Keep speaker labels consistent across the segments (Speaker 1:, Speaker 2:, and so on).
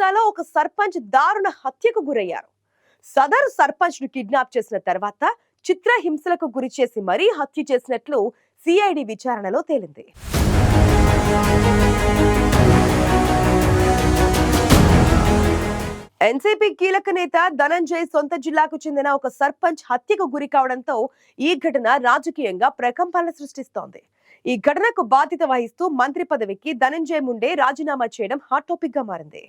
Speaker 1: మహారాష్ట్రలో ఒక సర్పంచ్ దారుణ హత్యకు గురయ్యారు. సదరు సర్పంచ్ ను కిడ్నాప్ చేసిన తర్వాత చిత్రహింసలకు గురి చేసి మరీ హత్య చేసినట్లు సిఐడి విచారణలో తేలింది. ఎన్సీపీ కీలక నేత ధనంజయ్ సొంత జిల్లాకు చెందిన ఒక సర్పంచ్ హత్యకు గురి కావడంతో ఈ ఘటన రాజకీయంగా ప్రకంపనలు సృష్టిస్తోంది. ఈ ఘటనకు బాధ్యత వహిస్తూ మంత్రి పదవికి ధనంజయ్ ముండే రాజీనామా చేయడం హాట్ టాపిక్ గా మారింది.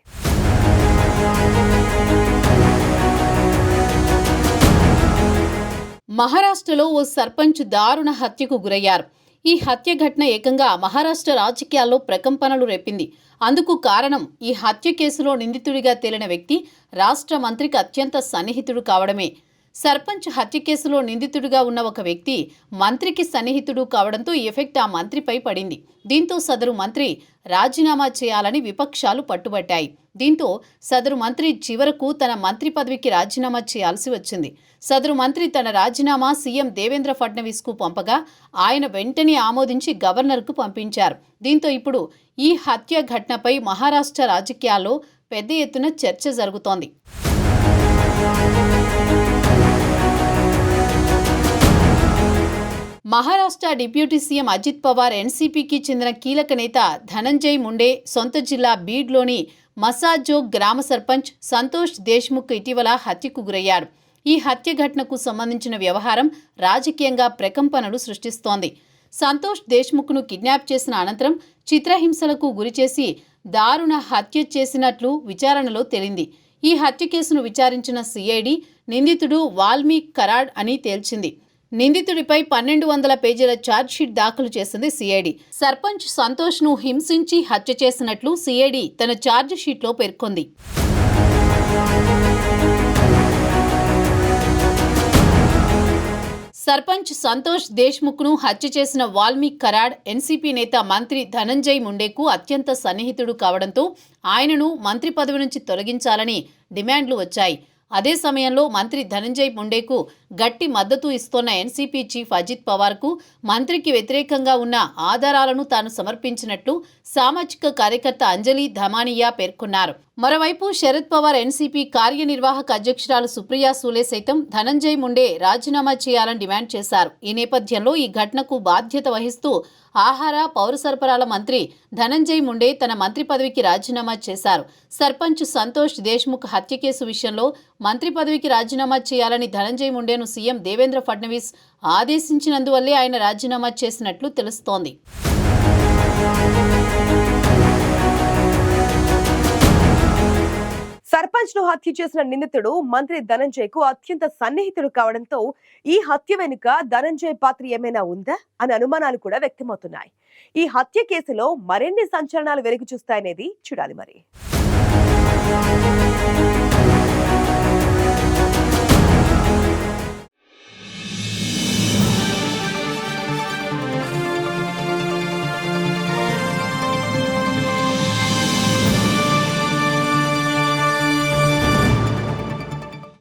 Speaker 2: మహారాష్ట్రలో ఓ సర్పంచ్ దారుణ హత్యకు గురయ్యారు. ఈ హత్య ఘటన ఏకంగా మహారాష్ట్ర రాజకీయాల్లో ప్రకంపనలు రేపింది. అందుకు కారణం ఈ హత్య కేసులో నిందితుడిగా తేలిన వ్యక్తి రాష్ట్ర మంత్రికి అత్యంత సన్నిహితుడు కావడమే. సర్పంచ్ హత్య కేసులో నిందితుడిగా ఉన్న ఒక వ్యక్తి మంత్రికి సన్నిహితుడు కావడంతో ఈ ఎఫెక్ట్ ఆ మంత్రిపై పడింది. దీంతో సదరు మంత్రి రాజీనామా చేయాలని విపక్షాలు పట్టుబట్టాయి. దీంతో సదరు మంత్రి చివరకు తన మంత్రి పదవికి రాజీనామా చేయాల్సి వచ్చింది. సదరు మంత్రి తన రాజీనామా సీఎం దేవేంద్ర ఫడ్నవీస్కు పంపగా ఆయన వెంటనే ఆమోదించి గవర్నర్కు పంపించారు. దీంతో ఇప్పుడు ఈ హత్య ఘటనపై మహారాష్ట్ర రాజకీయాల్లో పెద్ద ఎత్తున చర్చ జరుగుతోంది. మహారాష్ట్ర డిప్యూటీ సీఎం అజిత్ పవార్ ఎన్సీపీకి చెందిన కీలక నేత ధనంజయ్ ముండే సొంత జిల్లా బీడ్లోని మసాజోగ్ గ్రామ సర్పంచ్ సంతోష్ దేశ్ముఖ్ ఇటీవల హత్యకు గురయ్యాడు. ఈ హత్య ఘటనకు సంబంధించిన వ్యవహారం రాజకీయంగా ప్రకంపనలు సృష్టిస్తోంది. సంతోష్ దేశ్ముఖ్ను కిడ్నాప్ చేసిన అనంతరం చిత్రహింసలకు గురిచేసి దారుణ హత్య చేసినట్లు విచారణలో తేలింది. ఈ హత్య కేసును విచారించిన సిఐడి నిందితుడు వాల్మీక్ కరాడ్ అని తేల్చింది. నిందితుడిపై 1200 పేజీల ఛార్జ్షీట్ దాఖలు చేసింది సిఐడి. సర్పంచ్ సంతోష్ను హింసించి హత్య చేసినట్లు సిఐడి తన ఛార్జ్షీట్లో పేర్కొంది. సర్పంచ్ సంతోష్ దేశ్ముఖ్ను హత్య చేసిన వాల్మీక్ కరాడ్ ఎన్సీపీ నేత మంత్రి ధనంజయ్ ముండేకు అత్యంత సన్నిహితుడు కావడంతో ఆయనను మంత్రి పదవి నుంచి తొలగించాలని డిమాండ్లు వచ్చాయి. అదే సమయంలో మంత్రి ధనంజయ్ ముండేకు గట్టి మద్దతు ఇస్తోన్న ఎన్సీపీ చీఫ్ అజిత్ పవార్కు మంత్రికి వ్యతిరేకంగా ఉన్న ఆధారాలను తాను సమర్పించినట్లు సామాజిక కార్యకర్త అంజలి ధమానియా పేర్కొన్నారు. మరోవైపు శరద్ పవార్ ఎన్సీపీ కార్యనిర్వాహక అధ్యక్షురాలు సుప్రియా సూలే సైతం ధనంజయ్ ముండే రాజీనామా చేయాలని డిమాండ్ చేశారు. ఈ నేపథ్యంలో ఈ ఘటనకు బాధ్యత వహిస్తూ ఆహార పౌర సరఫరాల మంత్రి ధనంజయ్ ముండే తన మంత్రి పదవికి రాజీనామా చేశారు. సర్పంచ్ సంతోష్ దేశ్ముఖ్ హత్య కేసు విషయంలో మంత్రి పదవికి రాజీనామా చేయాలని ధనంజయ్ ముండేను సీఎం దేవేంద్ర ఫడ్నవీస్ ఆదేశించినందువల్లే ఆయన రాజీనామా చేసినట్లు తెలుస్తోంది.
Speaker 1: సర్పంచ్ ను హత్య చేసిన నిందితుడు మంత్రి ధనంజయ్ కు అత్యంత సన్నిహితుడు కావడంతో ఈ హత్య వెనుక ధనంజయ్ పాత్ర ఏమైనా ఉందా అనే అనుమానాలు కూడా వ్యక్తమవుతున్నాయి. ఈ హత్య కేసులో మరిన్ని సంచలనాలు వెలుగు చూస్తాయనేది చూడాలి మరి.